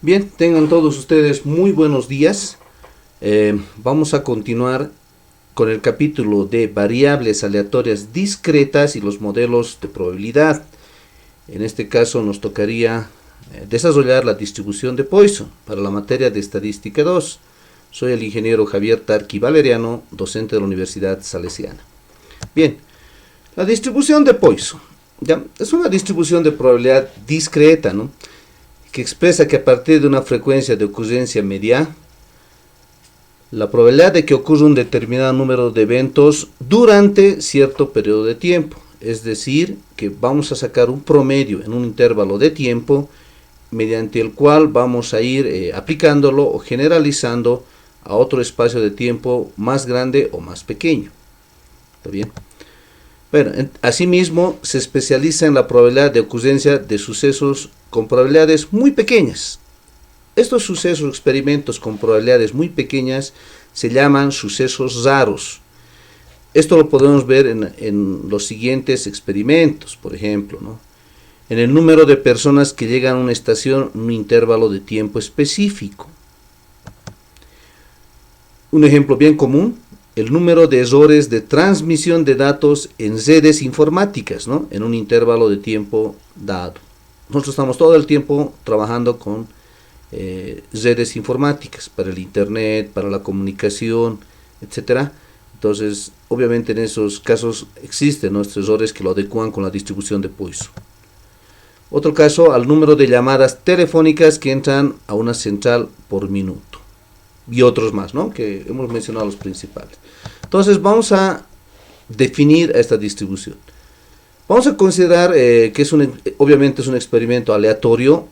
Bien, tengan todos ustedes muy buenos días. Vamos a continuar con el capítulo de variables aleatorias discretas y los modelos de probabilidad. En este caso nos tocaría desarrollar la distribución de Poisson para la materia de estadística 2. Soy el ingeniero Javier Tarqui Valeriano, docente de la Universidad Salesiana. Bien, la distribución de Poisson, ¿ya? Es una distribución de probabilidad discreta, ¿no?, que expresa que a partir de una frecuencia de ocurrencia media, la probabilidad de que ocurra un determinado número de eventos durante cierto periodo de tiempo. Es decir, que vamos a sacar un promedio en un intervalo de tiempo mediante el cual vamos a ir aplicándolo o generalizando a otro espacio de tiempo más grande o más pequeño. ¿Está bien? Bueno, asimismo se especializa en la probabilidad de ocurrencia de sucesos con probabilidades muy pequeñas. Estos sucesos o experimentos con probabilidades muy pequeñas se llaman sucesos raros. Esto lo podemos ver en los siguientes experimentos, por ejemplo, ¿no?, en el número de personas que llegan a una estación en un intervalo de tiempo específico. Un ejemplo bien común: el número de errores de transmisión de datos en redes informáticas, ¿no?, en un intervalo de tiempo dado. Nosotros estamos todo el tiempo trabajando con redes informáticas para el internet, para la comunicación, etcétera. Entonces, obviamente en esos casos existen nuestros errores que lo adecúan con la distribución de Poisson. Otro caso, al número de llamadas telefónicas que entran a una central por minuto. Y otros más, ¿no?, que hemos mencionado los principales. Entonces vamos a definir esta distribución. Vamos a considerar que obviamente es un experimento aleatorio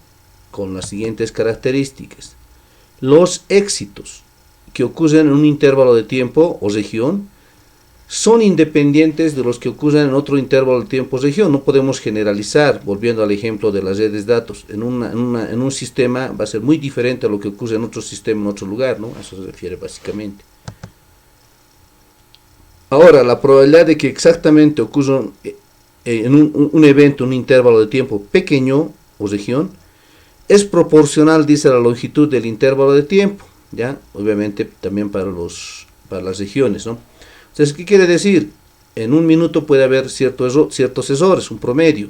con las siguientes características. Los éxitos que ocurren en un intervalo de tiempo o región son independientes de los que ocurren en otro intervalo de tiempo o región. No podemos generalizar, volviendo al ejemplo de las redes de datos. En un sistema va a ser muy diferente a lo que ocurre en otro sistema, en otro lugar, ¿no? A eso se refiere básicamente. Ahora, la probabilidad de que exactamente ocurra en un evento, un intervalo de tiempo pequeño o región, es proporcional, dice, a la longitud del intervalo de tiempo, ¿ya? Obviamente también para las regiones, ¿no? Entonces, ¿qué quiere decir? En un minuto puede haber ciertos errores, un promedio.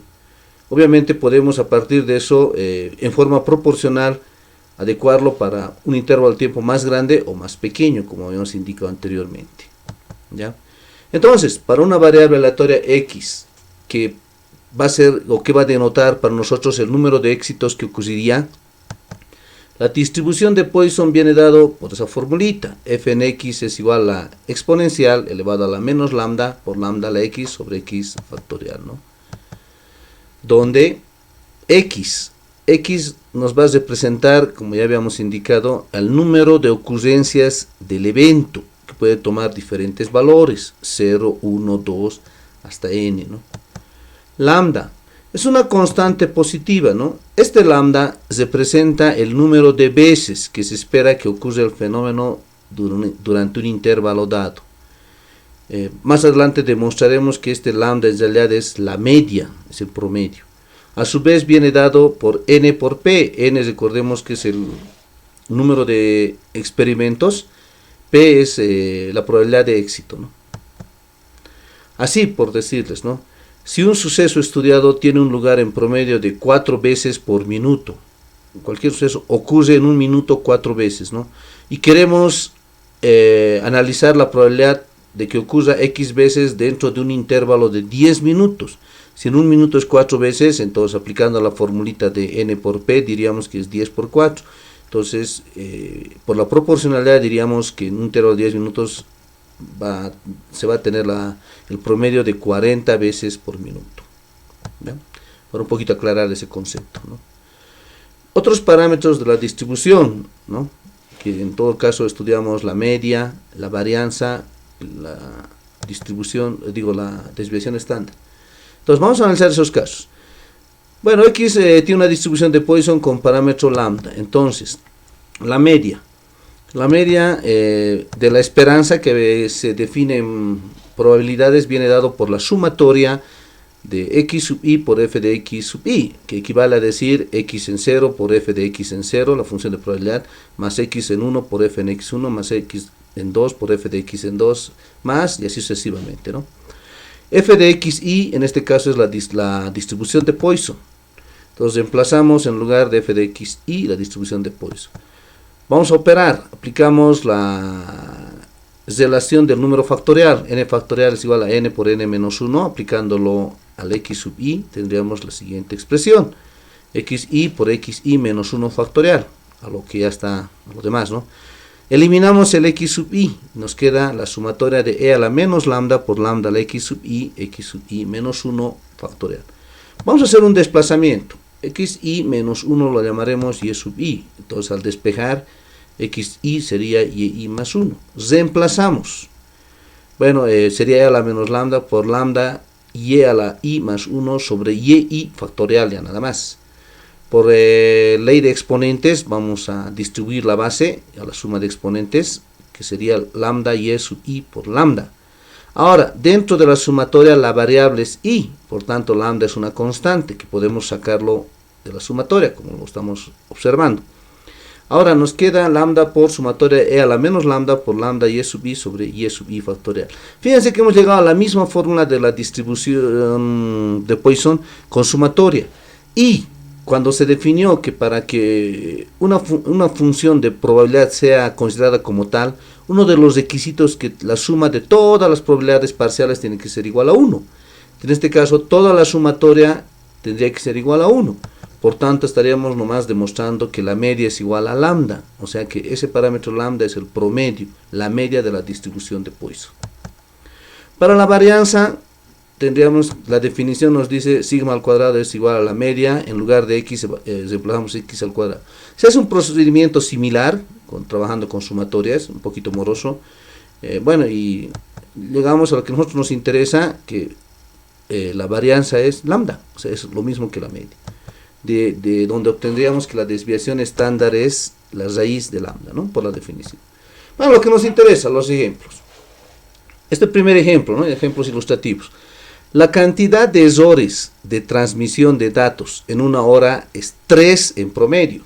Obviamente podemos a partir de eso, en forma proporcional, adecuarlo para un intervalo de tiempo más grande o más pequeño, como habíamos indicado anteriormente, ¿ya? Entonces, para una variable aleatoria X, que va a ser o que va a denotar para nosotros el número de éxitos que ocurriría, la distribución de Poisson viene dado por esa formulita: f en x es igual a exponencial elevado a la menos lambda por lambda a la x sobre x factorial, ¿no?, donde x nos va a representar, como ya habíamos indicado, el número de ocurrencias del evento, que puede tomar diferentes valores, 0, 1, 2, hasta n, ¿no? Lambda es una constante positiva, ¿no? Este lambda representa el número de veces que se espera que ocurra el fenómeno durante un intervalo dado. Más adelante demostraremos que este lambda en realidad es la media, es el promedio. A su vez viene dado por n por p. N, recordemos que es el número de experimentos, p es la probabilidad de éxito, ¿no? Así, por decirles, ¿no?, si un suceso estudiado tiene un lugar en promedio de 4 veces por minuto, cualquier suceso ocurre en un minuto 4 veces, ¿no?, y queremos analizar la probabilidad de que ocurra X veces dentro de un intervalo de 10 minutos. Si en un minuto es 4 veces, entonces aplicando la formulita de n por p diríamos que es 10 por 4. Entonces, por la proporcionalidad diríamos que en un intervalo de 10 minutos se va a tener el promedio de 40 veces por minuto, ¿ya? Para un poquito aclarar ese concepto, ¿no? Otros parámetros de la distribución, ¿no?, que en todo caso estudiamos la media, la varianza, la desviación estándar. Entonces vamos a analizar esos casos. Bueno, X tiene una distribución de Poisson con parámetro lambda. Entonces, la media de la esperanza, que se define en probabilidades, viene dado por la sumatoria de x sub i por f de x sub i, que equivale a decir x en 0 por f de x en 0, la función de probabilidad, más x en 1 por f en x1, más x en 2 por f de x en 2, más, y así sucesivamente, ¿no? F de xi, en este caso, es la distribución de Poisson. Entonces, reemplazamos en lugar de f de xi la distribución de Poisson. Vamos a operar, aplicamos la relación del número factorial, n factorial es igual a n por n menos 1, aplicándolo al x sub i, tendríamos la siguiente expresión, xi por xi menos 1 factorial, a lo que ya está, a lo demás, ¿no? Eliminamos el x sub i, nos queda la sumatoria de e a la menos lambda por lambda a la x sub i menos 1 factorial. Vamos a hacer un desplazamiento, xi menos 1 lo llamaremos y sub i, entonces al despejar, xi sería y más 1, reemplazamos, bueno, sería e a la menos lambda por lambda y a la i más 1 sobre y factorial, ya nada más. Por ley de exponentes vamos a distribuir la base a la suma de exponentes, que sería lambda y sub i por lambda. Ahora, dentro de la sumatoria la variable es i, por tanto lambda es una constante que podemos sacarlo de la sumatoria, como lo estamos observando. Ahora nos queda lambda por sumatoria e a la menos lambda por lambda y sub i sobre y sub i factorial. Fíjense que hemos llegado a la misma fórmula de la distribución de Poisson con sumatoria. Y cuando se definió que para que una función de probabilidad sea considerada como tal, uno de los requisitos que la suma de todas las probabilidades parciales tiene que ser igual a 1. En este caso, toda la sumatoria tendría que ser igual a 1. Por tanto, estaríamos nomás demostrando que la media es igual a lambda. O sea que ese parámetro lambda es el promedio, la media de la distribución de Poisson. Para la varianza, tendríamos, la definición nos dice sigma al cuadrado es igual a la media, en lugar de x reemplazamos x al cuadrado. Se hace un procedimiento similar, trabajando con sumatorias, un poquito moroso. Bueno, y llegamos a lo que a nosotros nos interesa, que la varianza es lambda, o sea, es lo mismo que la media. De donde obtendríamos que la desviación estándar es la raíz de lambda, ¿no? Por la definición. Bueno, lo que nos interesa, los ejemplos. Este primer ejemplo, ¿no? Ejemplos ilustrativos. La cantidad de errores de transmisión de datos en una hora es 3 en promedio.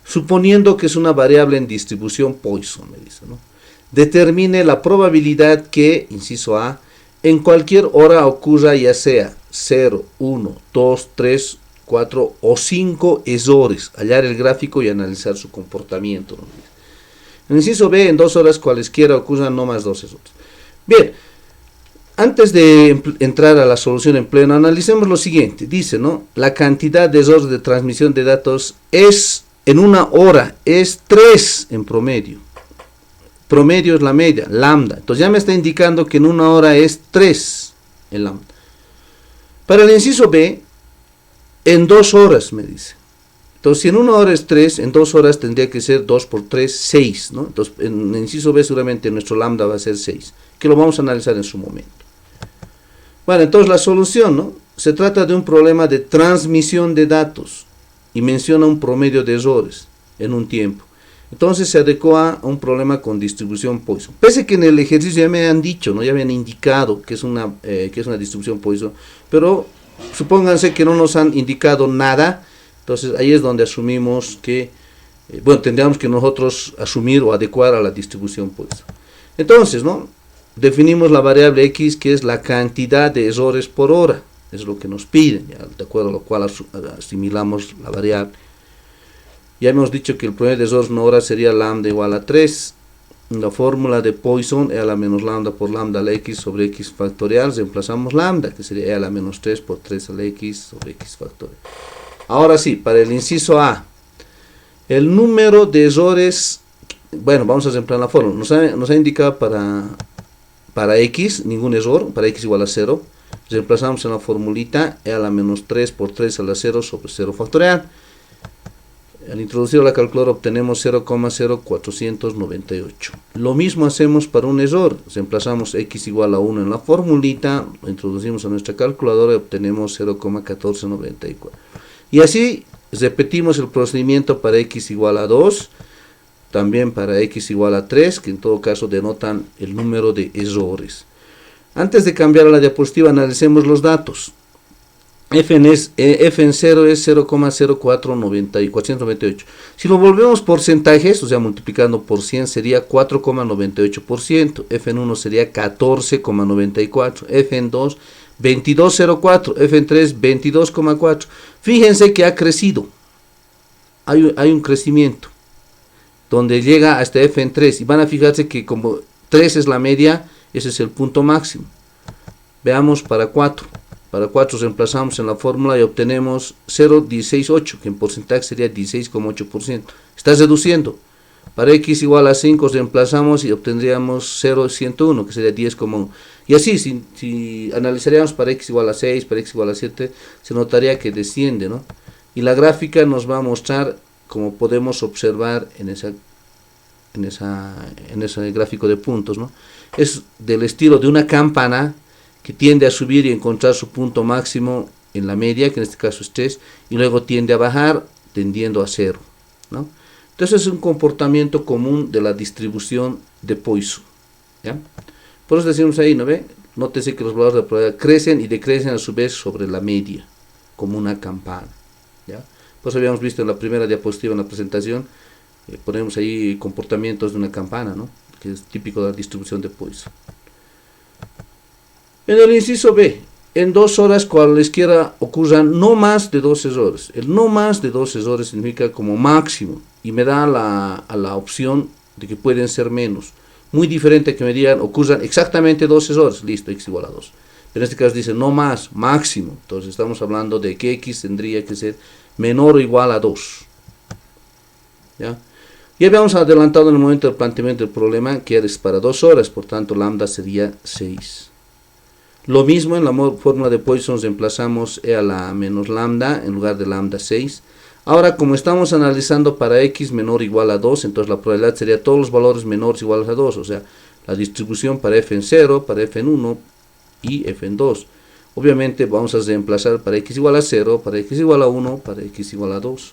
Suponiendo que es una variable en distribución Poisson, me dice, ¿no? Determine la probabilidad que, inciso A, en cualquier hora ocurra ya sea 0, 1, 2, 3, 4 o 5 errores. Hallar el gráfico y analizar su comportamiento, ¿no? En el inciso B, en 2 horas cualesquiera ocurran no más 2 errores. Bien. Antes de entrar a la solución en pleno, analicemos lo siguiente. Dice, ¿no? La cantidad de errores de transmisión de datos es, en una hora, es 3 en promedio. Promedio es la media, lambda. Entonces ya me está indicando que en una hora es 3 en lambda. Para el inciso B, en 2 horas, me dice. Entonces, si en una hora es 3, en 2 horas tendría que ser 2 por 3, 6, ¿no? Entonces, en el inciso B seguramente nuestro lambda va a ser 6, que lo vamos a analizar en su momento. Bueno, entonces la solución, ¿no? Se trata de un problema de transmisión de datos y menciona un promedio de errores en un tiempo. Entonces se adecua a un problema con distribución Poisson. Pese que en el ejercicio ya me han dicho, ¿no? Ya me han indicado que es una distribución Poisson, pero supónganse que no nos han indicado nada. Entonces ahí es donde asumimos que, bueno, tendríamos que nosotros asumir o adecuar a la distribución Poisson. Entonces, ¿no? Definimos la variable x, que es la cantidad de errores por hora. Es lo que nos piden, ya, de acuerdo a lo cual asimilamos la variable. Ya hemos dicho que el promedio de errores en hora sería lambda igual a 3. La fórmula de Poisson, e a la menos lambda por lambda a la x sobre x factorial, reemplazamos lambda, que sería e a la menos 3 por 3 a la x sobre x factorial. Ahora sí, para el inciso A, el número de errores, bueno, vamos a reemplazar la fórmula, nos ha indicado para x, ningún error, para x igual a 0, reemplazamos en la formulita e a la menos 3 por 3 a la 0 sobre 0 factorial. Al introducir a la calculadora obtenemos 0,0498. Lo mismo hacemos para un error, reemplazamos x igual a 1 en la formulita, lo introducimos a nuestra calculadora y obtenemos 0,1494. Y así repetimos el procedimiento para x igual a 2, también para x igual a 3, que en todo caso denotan el número de errores. Antes de cambiar a la diapositiva, analicemos los datos. F en 0 es 0,0498. Si lo volvemos porcentajes, o sea, multiplicando por 100 sería 4,98%. F en 1 sería 14,94. F en 2, 22,04. F en 3, 22,4. Fíjense que ha crecido. Hay un crecimiento donde llega hasta F en 3. Y van a fijarse que como 3 es la media, ese es el punto máximo. Veamos para 4. Para 4 reemplazamos en la fórmula y obtenemos 0,168, que en porcentaje sería 16,8%. Está reduciendo. Para x igual a 5 reemplazamos y obtendríamos 0,101, que sería 10,1. Y así, si analizaríamos para x igual a 6, para x igual a 7, se notaría que desciende, ¿no? Y la gráfica nos va a mostrar, como podemos observar en ese gráfico de puntos, ¿no? Es del estilo de una campana que tiende a subir y encontrar su punto máximo en la media, que en este caso es 3, y luego tiende a bajar tendiendo a 0, ¿no? Entonces es un comportamiento común de la distribución de Poisson, ¿ya? Por eso decimos ahí, ¿no ve? Nótese que los valores de probabilidad crecen y decrecen a su vez sobre la media, como una campana, ¿ya? Pues habíamos visto en la primera diapositiva en la presentación, ponemos ahí comportamientos de una campana, ¿no? Que es típico de la distribución de Poisson. En el inciso B, en 2 horas cualesquiera ocurran no más de 2 errores. El no más de 2 errores significa como máximo y me da a la opción de que pueden ser menos. Muy diferente a que me digan ocurran exactamente 2 errores, listo, x igual a 2. Pero en este caso dice no más, máximo. Entonces estamos hablando de que x tendría que ser menor o igual a 2. ¿Ya? Ya habíamos adelantado en el momento del planteamiento del problema que es para 2 horas, por tanto lambda sería 6. Lo mismo en la fórmula de Poisson reemplazamos e a la menos lambda en lugar de lambda 6. Ahora como estamos analizando para x menor o igual a 2, entonces la probabilidad sería todos los valores menores o iguales a 2, o sea, la distribución para f en 0, para f en 1 y f en 2. Obviamente vamos a reemplazar para x igual a 0, para x igual a 1, para x igual a 2.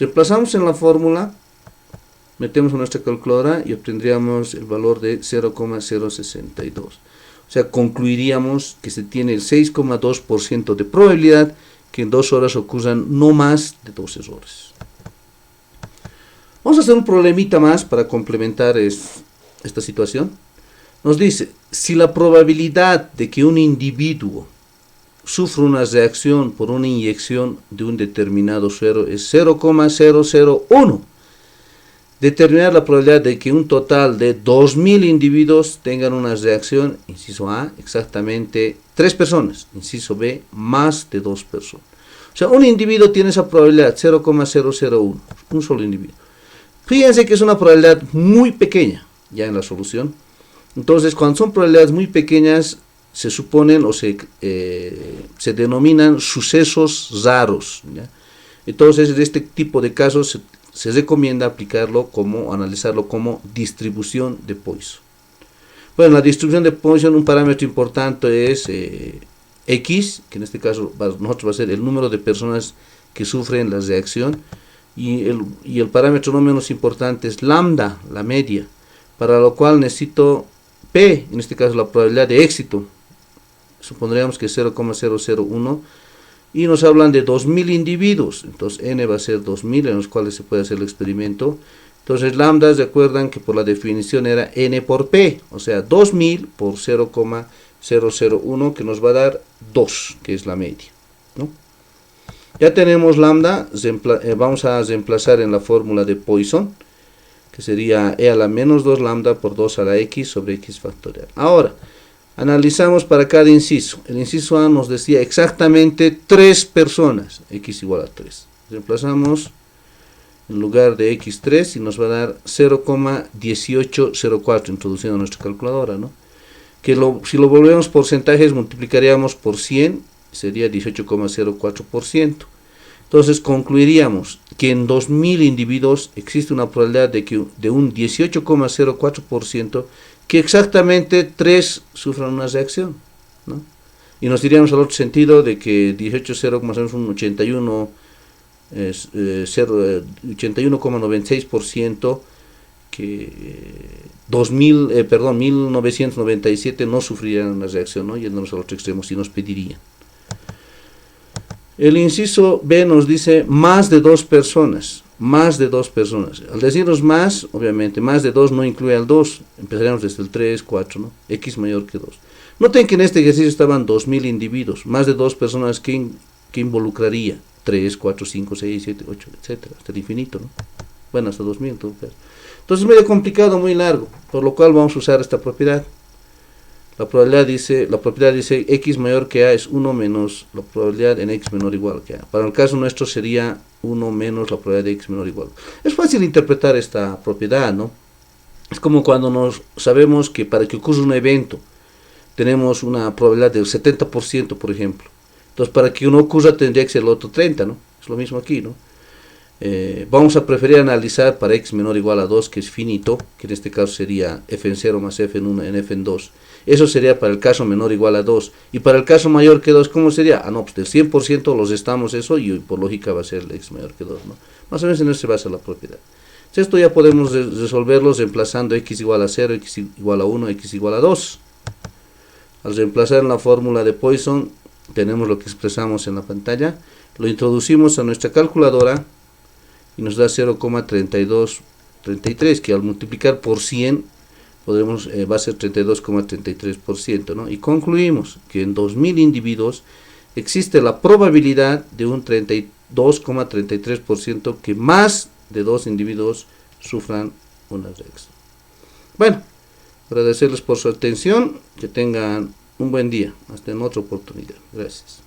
Reemplazamos en la fórmula, metemos en nuestra calculadora y obtendríamos el valor de 0,062. O sea, concluiríamos que se tiene el 6,2% de probabilidad que en 2 horas ocurran no más de 2 errores. Vamos a hacer un problemita más para complementar esta situación. Nos dice, si la probabilidad de que un individuo sufra una reacción por una inyección de un determinado suero es 0,001, determinar la probabilidad de que un total de 2000 individuos tengan una reacción, inciso A, exactamente 3 personas, inciso B, más de 2 personas. O sea, un individuo tiene esa probabilidad, 0,001, un solo individuo. Fíjense que es una probabilidad muy pequeña, ya en la solución. Entonces, cuando son probabilidades muy pequeñas, se suponen o se denominan sucesos raros, ¿ya? Entonces, en este tipo de casos se recomienda analizarlo como distribución de Poisson. Bueno, la distribución de Poisson, un parámetro importante es x, que en este caso nosotros va a ser el número de personas que sufren la reacción, y el parámetro no menos importante es lambda, la media, para lo cual necesito p, en este caso la probabilidad de éxito, supondríamos que es 0,001, y nos hablan de 2000 individuos, entonces n va a ser 2000 en los cuales se puede hacer el experimento. Entonces lambda, recuerdan que por la definición era n por p, o sea 2000 por 0,001, que nos va a dar 2, que es la media, ¿no? Ya tenemos lambda, vamos a reemplazar en la fórmula de Poisson, que sería e a la menos 2 lambda por 2 a la x sobre x factorial. Ahora, analizamos para cada inciso. El inciso A nos decía exactamente 3 personas, x igual a 3. Reemplazamos en lugar de x3 y nos va a dar 0,1804, introduciendo nuestra calculadora, ¿no? Que si lo volvemos porcentajes, multiplicaríamos por 100, sería 18,04%. Entonces concluiríamos que en 2000 individuos existe una probabilidad de un 18,04% que exactamente 3 sufran una reacción, ¿no? Y nos diríamos al otro sentido de que 18,0 más o menos un 81,96%, que 1997 no sufrirían una reacción, ¿no? Yéndonos al otro extremo, si nos pedirían. El inciso B nos dice más de 2 personas. Más de 2 personas. Al decirnos más, obviamente, más de 2 no incluye al 2. Empezaríamos desde el 3, 4, ¿no? X mayor que 2. Noten que en este ejercicio estaban 2000 individuos. Más de 2 personas que involucraría 3, 4, 5, 6, 7, 8, etcétera, hasta el infinito, ¿no? Bueno, hasta 2000 en todo caso. Entonces es medio complicado, muy largo, por lo cual vamos a usar esta propiedad. La propiedad dice X mayor que A es 1 menos la probabilidad en X menor o igual que A. Para el caso nuestro sería 1 menos la probabilidad de X menor o igual. Es fácil interpretar esta propiedad, ¿no? Es como cuando nos sabemos que para que ocurra un evento tenemos una probabilidad del 70%, por ejemplo. Entonces, para que uno ocurra tendría que ser el otro 30, ¿no? Es lo mismo aquí, ¿no? Vamos a preferir analizar para x menor o igual a 2, que es finito, que en este caso sería f en 0 más f en 1 en f en 2. Eso sería para el caso menor o igual a 2. Y para el caso mayor que 2, ¿cómo sería? Ah, no, pues del 100% los restamos eso y por lógica va a ser el x mayor que 2, ¿no? Más o menos en eso se basa la propiedad. Entonces, esto ya podemos resolverlo reemplazando x igual a 0, x igual a 1, x igual a 2. Al reemplazar en la fórmula de Poisson, tenemos lo que expresamos en la pantalla. Lo introducimos a nuestra calculadora y nos da 0,3233, que al multiplicar por 100 podremos, va a ser 32,33%, ¿no? Y concluimos que en 2000 individuos existe la probabilidad de un 32,33% que más de 2 individuos sufran una reacción. Bueno, agradecerles por su atención, que tengan un buen día, hasta en otra oportunidad. Gracias.